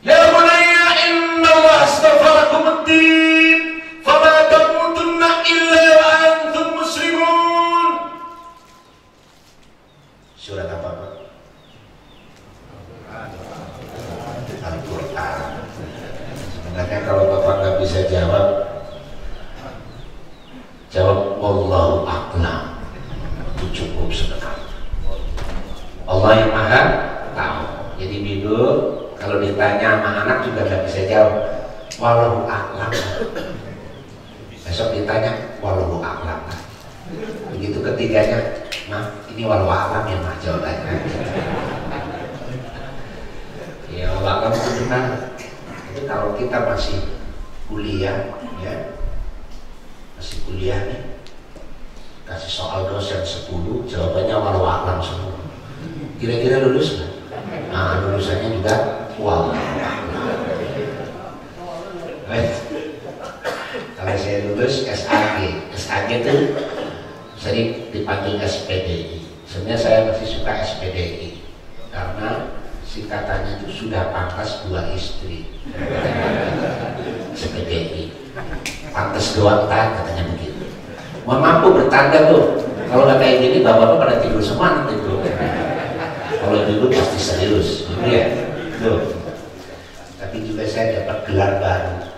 S7: Ya bunayya inna Allah astaghfarakum ad-din fama tamutunna illa wa antum muslimun. Surat apa Pak? Al-Quran. Sebenarnya kalau Bapak nggak bisa jawab Wallahu a'lam. Itu cukup sebenarnya. Allah yang maha tahu. Jadi Bibu kalau ditanya sama anak juga nggak bisa jawab Wallahu a'lam. Besok ditanya Wallahu a'lam. Begitu ketiganya, Mah, ini Wallahu a'lam ya Mah jawabannya. Ya Allah itu benar. Itu kalau kita masih kuliah, ya masih kuliah nih, kasih soal dosen 10, jawabannya Wallahu a'lam semua. Kira-kira lulus nggak? Nah, lulusannya juga Wallahu a'lam. Kalau saya lulus SAG itu sering dipanggil SPDI. Sebenarnya saya masih suka SPDI karena singkatannya itu sudah pantas 2 istri. SPDI pantas doang kan katanya begitu. Mau mampu bertanda tuh. Kalau nggak kayak gini bapak-bapak pada tidur semua nanti tuh. Kalau dulu pasti serius, gitu ya. Tuh. Tapi juga saya dapat gelar baru.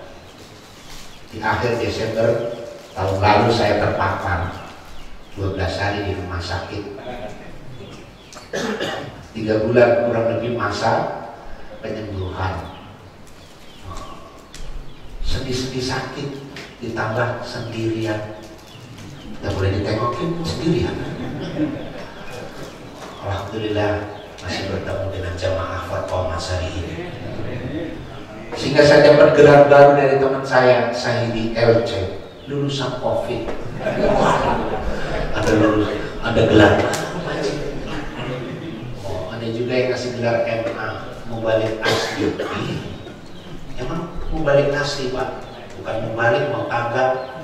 S7: Di akhir Desember tahun lalu saya terpapar 12 hari di rumah sakit. 3 bulan kurang lebih masa penyembuhan. Sedih-sedih sakit ditambah sendirian. Tidak boleh ditengokin, sendirian. Alhamdulillah masih bertemu dengan jamaah Fatwa Masari ini. Sehingga saya dapat gelar baru dari teman saya, Sahidi LC, lulusan COVID. Ada gelar. Oh, ada juga yang kasih gelar MA, mubalik asli. Emang mubalik asli Pak, bukan mubalik mau kagak.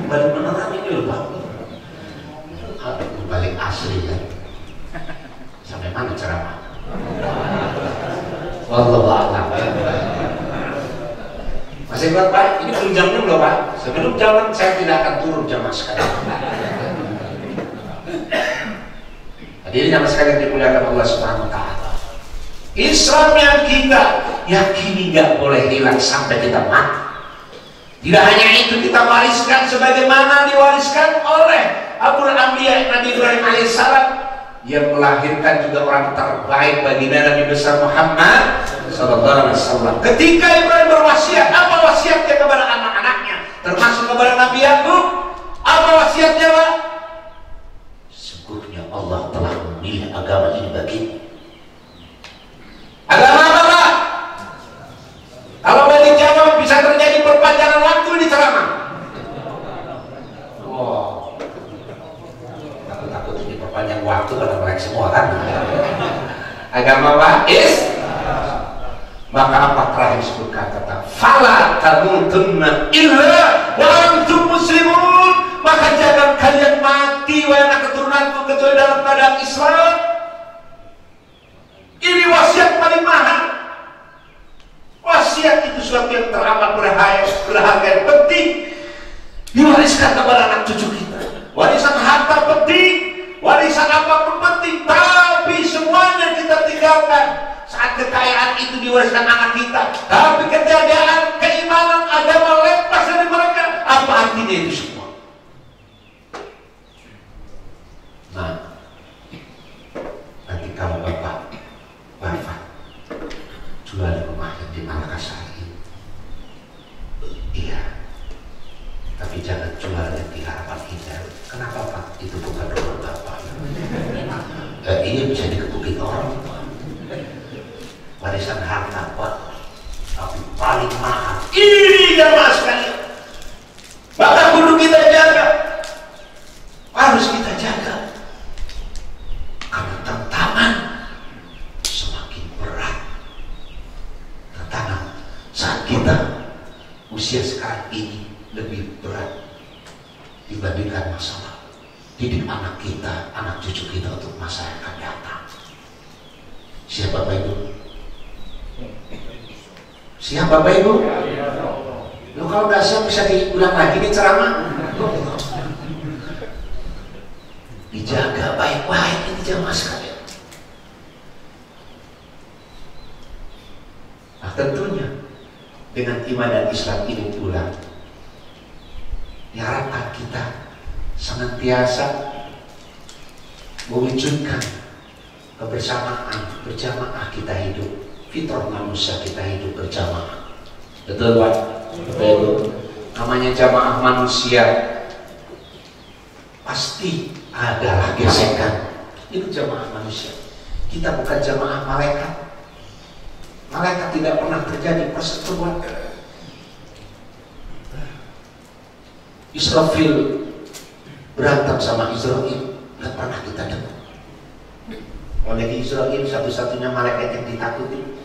S7: Mubalik beneran ini loh Pak. Mubalik asli kan. Sampai mana ceramah? Wallahu a'lam. Masih kuat Pak? Ini belum jam 6 loh Pak. Sebelum jam 6 saya tidak akan turun jamaah sekalian. Hadirin jamaah sekalian dimuliakan Allah Subhanahu wa taala. Islam yang kita yakini nggak boleh hilang sampai kita mati. Tidak hanya itu, kita wariskan sebagaimana diwariskan oleh Abul Anbiya Nabi Ibrahim alaihissalam, yang melahirkan juga orang terbaik bagi Nabi besar Muhammad sallallahu alaihi wasallam. Ketika Ibrahim berwasiat, apa wasiatnya kepada anak-anaknya, termasuk kepada Nabi Yakub? Apa wasiatnya Pak? Sesungguhnya Allah telah memilih agama ini bagi. Agama apa Pak? Kalau balik jawab bisa terjadi perpanjangan waktu di ceramah. Wow. Takut ini perpanjang waktu pada mereka semua kan. Agama apa? Maka apa terakhir disebutkan kata fala tamutunna illa wa antum muslimun. Maka jangan kalian mati wahai anak keturunanku kecuali dalam keadaan Islam. Ini wasiat paling mahal. Wasiat itu sesuatu yang teramat berharga yang penting diwariskan kepada anak cucu kita. Warisan harta penting, warisan apapun penting, tapi semuanya kita tinggalkan saat kekayaan itu diwariskan anak kita. Tapi kejayaan, keimanan, agama lepas dari mereka, apa artinya itu semua? Nah, nanti kalau Bapak wafat, jual rumahnya di Makassar ini. Iya, tapi jangan jual yang di Harapan Indah. Kenapa Pak? Itu bukan rumah Bapak. Ini bisa dikepukin orang. Warisan harta Pak, tapi paling mahal. Ini jamaah sekalian. Maka kudu kita jaga. Harus kita jaga. Karena tantangan semakin berat. Tantangan saat kita usia sekarang ini lebih berat dibandingkan masa lalu. Didik anak kita, anak cucu kita untuk masa yang akan datang. Siap Bapak Ibu? Siap Bapak Ibu? Loh, kalau nggak siap bisa diulang lagi nih ceramah. Dijaga baik-baik ini jamaah sekalian. Nah tentunya dengan iman dan Islam ini pula diharapkan kita senantiasa mewujudkan kebersamaan, berjamaah kita hidup, fitrah manusia kita hidup berjamaah. Betul Pak? Betul. Namanya jamaah manusia pasti adalah gesekan. Itu jamaah manusia. Kita bukan jamaah malaikat. Malaikat tidak pernah terjadi perseteruan. Israfil berantem sama Israel, nggak pernah kita dengar. Oleh Israel satu-satunya malaikat yang ditakuti.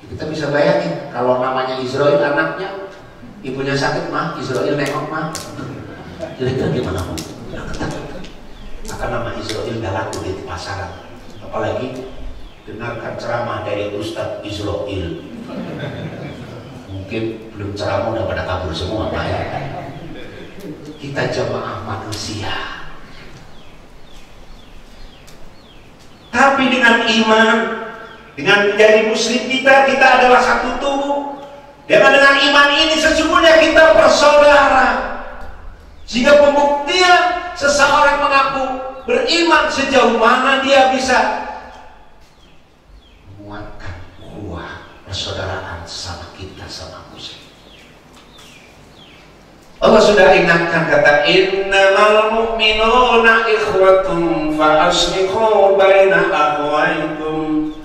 S7: Kita bisa bayangin kalau namanya Israel, anaknya ibunya sakit mah, Israel nengok mah, kira-kira gimana? Akan nama Israel nggak laku di pasaran. Apalagi dengarkan ceramah dari Ustadz Israel. Mungkin belum ceramah udah pada kabur semua Pak ya. Kita jamaah manusia. Tapi dengan iman, dengan menjadi muslim kita adalah satu tubuh. Dengan iman ini sesungguhnya kita bersaudara. Sehingga pembuktian seseorang mengaku beriman sejauh mana dia bisa menguatkan kuah persaudaraan sama kita sama muslim. Allah sudah ingatkan kata innamal mu'minuna ikhwatun fa aslihu baina akhwaykum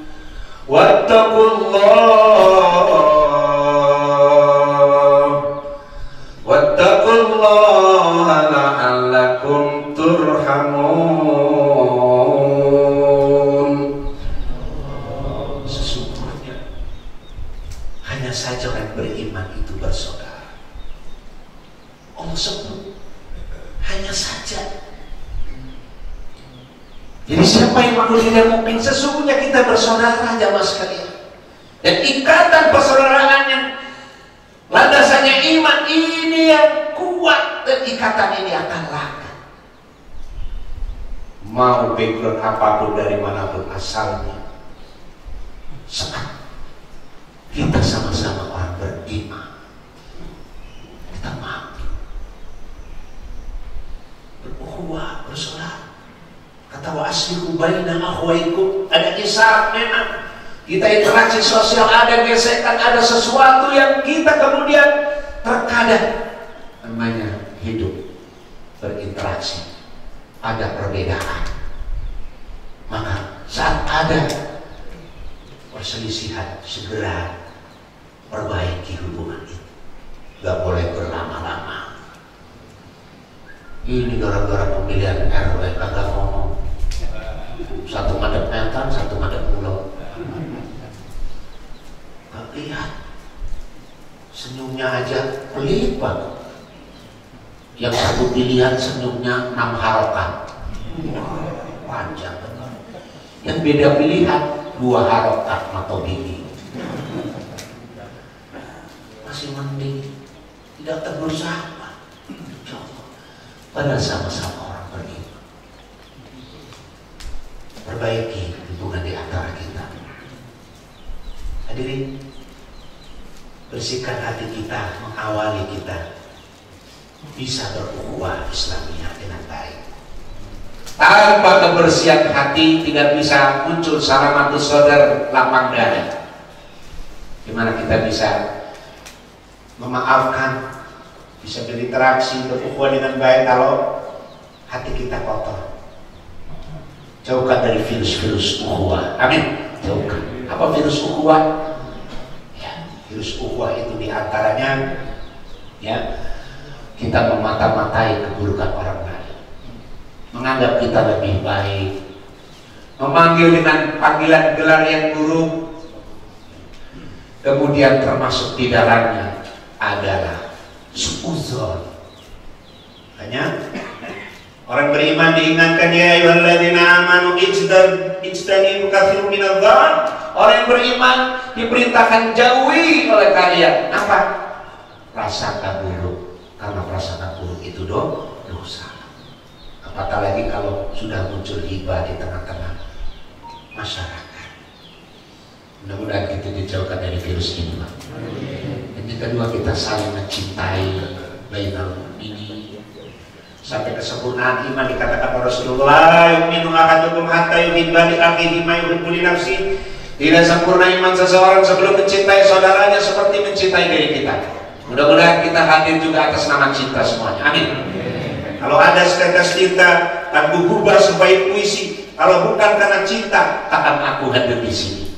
S7: wattaqullaha la'allakum turhamun. hanya saja orang beriman itu bersaudara. Allah sebut hanya saja. Jadi siapa yang mengaku dirinya mukmin, sesungguhnya kita bersaudara, jamaah sekalian. Dan ikatan persaudaraan yang landasannya iman ini yang kuat, dan ikatan ini akan langka. Mau background apapun dari manapun asalnya, saat kita sama-sama orang beriman, kita mampu berukhuwah, bersaudara. Kata wa aslihu baina akhwaikum, ada isyarat memang kita interaksi sosial, ada gesekan, ada sesuatu yang kita kemudian terkadang namanya hidup berinteraksi, ada perbedaan. Maka saat ada perselisihan, segera perbaiki hubungan itu, gak boleh berlama-lama. Ini gara-gara pemilihan RW kagak ngomong, satu madep metan, satu madep pulau. Gak lihat, senyumnya aja pelit banget. Yang satu pilihan senyumnya 6 harokat, panjang. Yang beda pilihan 2 harokat atau bini. Masih mending tidak tegur sapa. Padahal sama-sama orang beriman. Perbaiki hubungan di antara kita. Hadirin, bersihkan hati kita, mengawali kita bisa berukhuwah Islamiyah dengan baik. Tanpa kebersihan hati tidak bisa muncul salamatus sodar, lapang dada. Gimana kita bisa memaafkan, bisa berinteraksi, berukhuwah dengan baik kalau hati kita kotor? Jauhkan dari virus-virus ukhuwah. Amin. Jauhkan. Apa virus ukhuwah? Ya, virus ukhuwah itu diantaranya ya, kita memata-matai keburukan orang lain, menganggap kita lebih baik, memanggil dengan panggilan gelar yang buruk. Kemudian termasuk di dalamnya adalah suudzon. Hanya orang beriman diingatkan, ya ayyuhalladzina amanu ijtanibu katsirun minadh-dhann. Orang yang beriman diperintahkan jauhi oleh kalian apa? Prasangka buruk, karena prasangka buruk itu dosa. Apatah lagi kalau sudah muncul hibah di tengah-tengah masyarakat. Mudah-mudahan kita dijauhkan dari virus ini, Pak. Yang kedua, kita saling mencintai bainal mu'minin. Sampai kesempurnaan iman dikatakan Rasulullah, yu'minu ahadukum hatta yuhibba li akhihi ma yuhibbu li nafsihi. Tidak sempurna iman seseorang sebelum mencintai saudaranya seperti mencintai diri kita. Mudah-mudahan kita hadir juga atas nama cinta semuanya. Amin. Kalau ada setetes cinta, lagu gubah sebaik puisi. Kalau bukan karena cinta, takkan aku hadir di sini.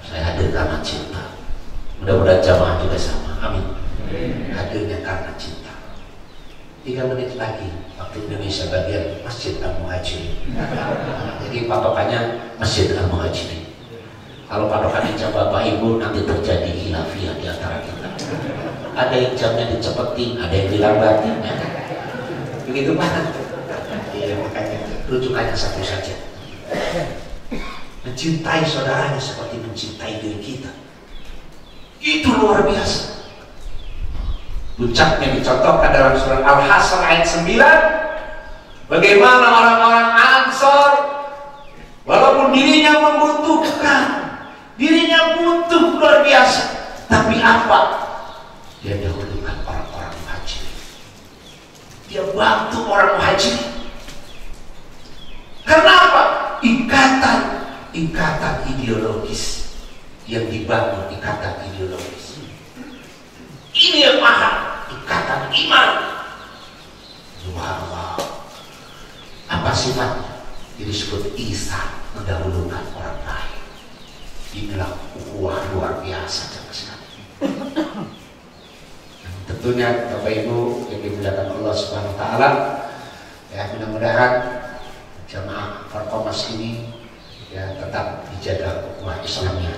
S7: Saya hadir karena cinta. Mudah-mudahan jamaah juga sama. Amin. Hadirnya karena cinta. 3 menit lagi waktu Indonesia bagian Masjid Al-Muhajirin. Jadi patokannya Masjid Al-Muhajirin. Kalau patokannya jam Bapak Ibu, nanti terjadi khilafiyah di antara kita. Ada yang jamnya dicepetin, ada yang dilambatin, ya. Begitu Pak. Iya, makanya rujukannya satu saja. Mencintai saudaranya seperti mencintai diri kita. Itu luar biasa. Puncaknya dicontohkan dalam surah Al-Hasr ayat 9. Bagaimana orang-orang Ansor, walaupun dirinya membutuhkan, dirinya butuh luar biasa, tapi apa? Dia dahulukan orang-orang Muhajirin. Dia bantu orang Muhajirin. Karena apa? Ikatan ideologis yang dibangun, ikatan ideologis. Ini yang mahal, ikatan iman. Subhanallah. Apa sifatnya? Jadi disebut ihsan, mendahulukan orang lain. Inilah ukhuwah luar biasa sekali. Tentunya Bapak Ibu yang dimuliakan Allah Subhanahu wa taala, ya mudah-mudahan jamaah Perkomas ini ya tetap dijaga ukhuwah Islamnya.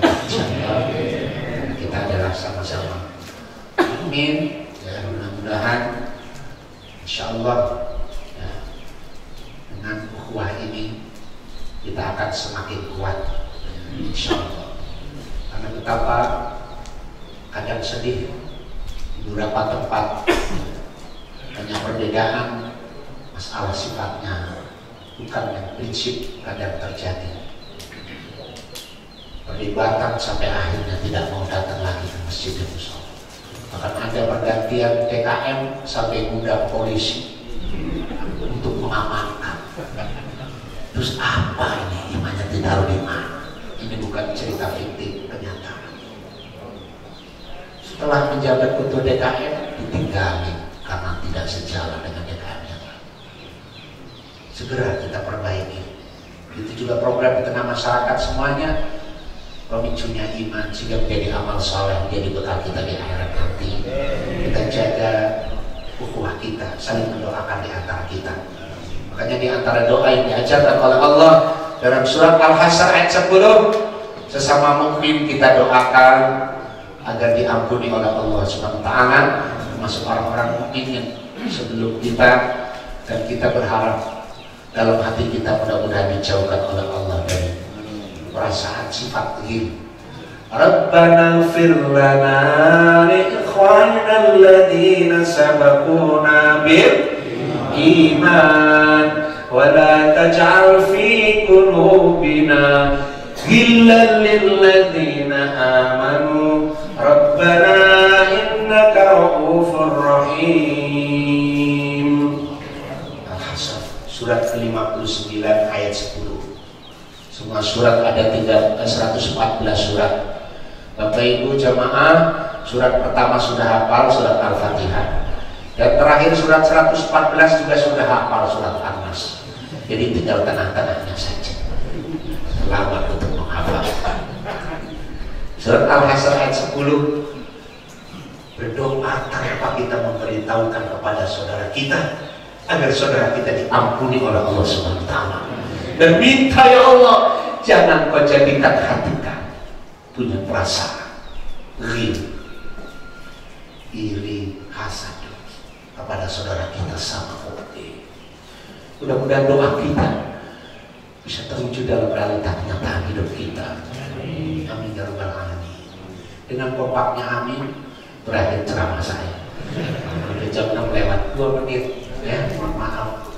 S7: Kita adalah amin. Ya, mudah-mudahan insyaallah ya, dengan ukhuwah ini kita akan semakin kuat insyaallah. Karena betapa kadang sedih di beberapa tempat hanya perbedaan masalah sifatnya, bukan yang prinsip kadang terjadi. Perdebatan sampai akhirnya tidak mau datang lagi ke Masjidil Musola. Bahkan ada pergantian TKM sampai ngundang polisi untuk mengamankan. Terus apa ini imannya ditaruh di mana? Ini bukan cerita fiktif, kenyataan. Setelah menjabat ketua DKM ditinggalin karena tidak sejalan dengan DKM yang lain. Segera kita perbaiki. Itu juga program di tengah masyarakat semuanya. Pemicunya iman sehingga menjadi amal soleh, menjadi bekal kita di akhirat nanti. Kita jaga ukhuwah kita, saling mendoakan di antara kita. Makanya di antara doa yang diajarkan oleh Allah dalam surat Al-Hasyr ayat 10, sesama mukmin kita doakan agar diampuni oleh Allah Subhanahu wa taala, termasuk orang-orang mukmin yang sebelum kita, dan kita berharap dalam hati kita mudah-mudahan dijauhkan oleh Allah dari perasaan sifat ghil. Rabbana ighfir lana li ikhwanina alladhina sabaquna bil iman wa la taj'al fi qulubina ghillan lil ladzina amanu rabbana innaka ra'ufur rahim. Al-Hasyr surat ke-59 ayat 10. Semua surat ada 114 surat. Bapak Ibu jamaah, surat pertama sudah hafal surat Al-Fatihah. Dan terakhir surat 114 juga sudah hafal surat An-Nas. Jadi tinggal tengah-tengahnya saja. Selamat untuk menghafal. Surat Al-Hasyr ayat 10. Berdoa tanpa kita memberitahukan kepada saudara kita agar saudara kita diampuni oleh Allah Subhanahu wa taala. Dan minta ya Allah, jangan kau jadikan hati kami punya perasaan iri, hasad kepada saudara kita sama mukmin. Mudah-mudahan doa kita bisa terwujud dalam realita kenyataan hidup kita. Amin ya rabbal alamin. Dengan kompaknya amin, berakhir ceramah saya. Udah jam 6 lewat 2 menit. Ya, mohon maaf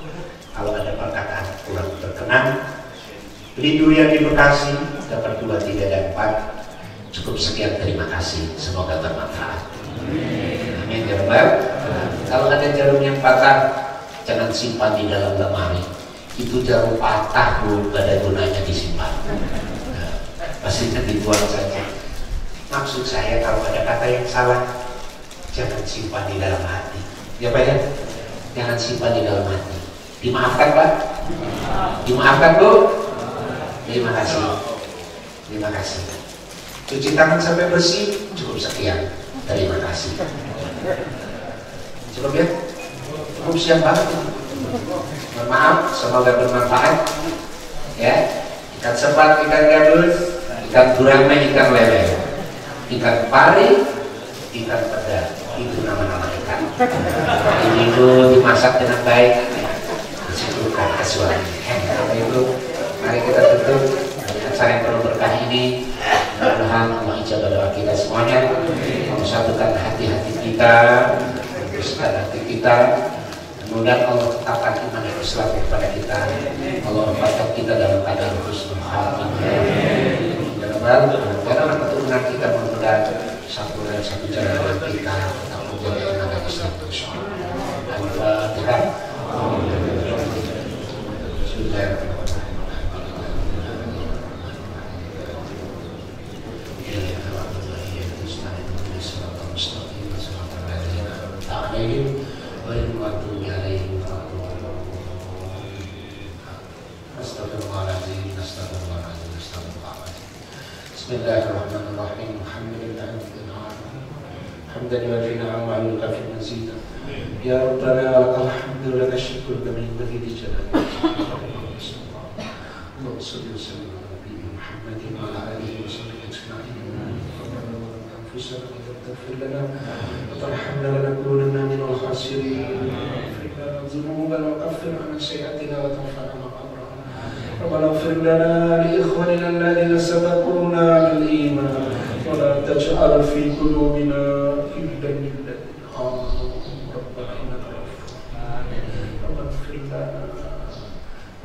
S7: kalau ada perkataan kurang berkenan. Beli durian di Bekasi dapat 2, 3, dan 4. Cukup sekian, terima kasih. Semoga bermanfaat. Amin ya rabbal. Kalau ada jarum yang patah, jangan simpan di dalam lemari. Itu jarum patah, Bu, gak ada gunanya disimpan. Pastinya dibuang saja. Maksud saya kalau ada kata yang salah, jangan simpan di dalam hati. Ya Pak ya? Jangan simpan di dalam hati. Dimaafkan Pak? Dimaafkan Bu? Terima kasih. Terima kasih. Cuci tangan sampai bersih, cukup sekian. Terima kasih. Cukup ya? Cukup siap banget. Mohon maaf, semoga bermanfaat. Ya, ikan sepat, ikan gabus, ikan gurame, ikan lele, ikan pari, ikan peda. Itu nama-nama ikan. Ini dulu dimasak dengan baik, disebutkan kesuai. Karena itu, mari kita tutup acara yang penuh berkah ini. Mudah-mudahan Allah ijabah doa kita semuanya. Allah satukan hati-hati kita, bersihkan hati kita. Mudah Allah tetapkan iman dan Islam kepada kita. Allah wafatkan kita dalam keadaan husnul khatimah. Karena keturunan kita mudah-mudahan satu jalan dengan kita tetap menjaga iman dan Islam. Al-Fatihah. Bismillahirrahmanirrahim. Hamdan wa ni'am wa yukafi mazida. Ya Rabbana lakal hamdu laka syukur kama yanbaghi li jalali wajhika. Allahumma shalli wa sallim ala nabiyyina Muhammadin wa ala alihi wa sahbihi ajma'in.
S8: أنفسنا وإن تغفر لنا وترحمنا لنكونن من الخاسرين اغفر لنا ذنوبنا وكفر عنا سيئاتنا وتوفنا مع الأبرار ربنا اغفر لنا لإخواننا الذين سبقونا بالإيمان ولا تجعل في قلوبنا غلا للذين آمنوا ربنا إنك رؤوف ربنا اغفر لنا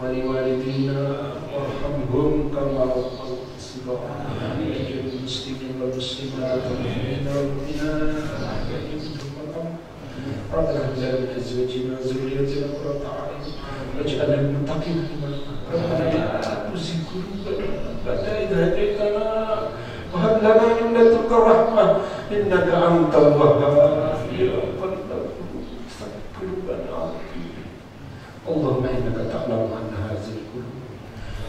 S8: ولوالدينا وارحمهم كما ربونا صغارا للمسلمين والمسلمات والمؤمنين والمؤمنات ربنا هب لنا من ازواجنا وذريتنا قرة اعين واجعلنا للمتقين اماما ربنا لا تزغ قلوبنا بعد إذ هديتنا وهب لنا من لدنك رحمة انك انت الوهاب يا ربنا ثبت قلوبنا اللهم انك تعلم ان هذه القلوب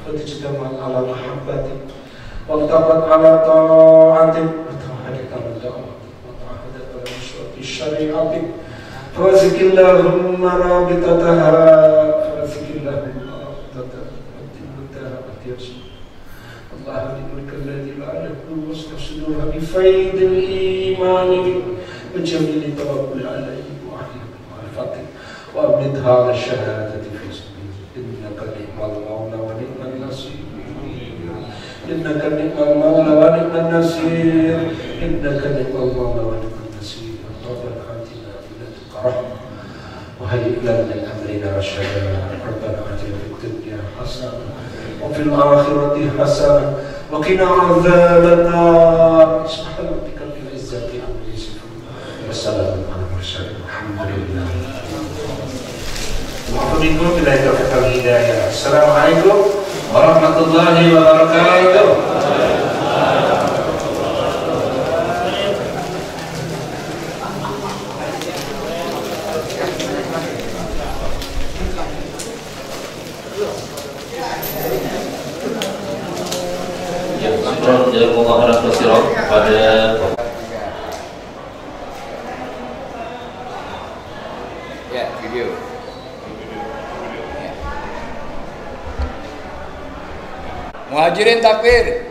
S8: وتجتمع على محبتك والتقت على طاعتك وتوحدت على دعوتك وتعهدت على نشرة شريعتك فرزق اللهم رابطتها فرزق اللهم رابطتها وتمتها وتيسر اللهم بنورك الذي لا يكون وسط صدورها بفيض الإيمان وجميل التوكل عليه وأهل معرفتك وأبلدها على الشهادة في سبيلك إنك نعم المولى ونعم النصير إنك نعم المولى ونعم النصير إنك نعم المولى ونعم النصير ربنا آتنا من لدنك رحمة وهيئ لنا من أمرنا رشدا ربنا آتنا في الدنيا حسنة وفي الآخرة حسنة وقنا عذاب النار سبحان ربك رب العزة عما يصفون وسلام على المرسلين والحمد لله. Assalamualaikum warahmatullahi wabarakatuh.
S4: Ya, sudah menjadi mubaharat wasirah pada
S1: video. Muhajirin takbir.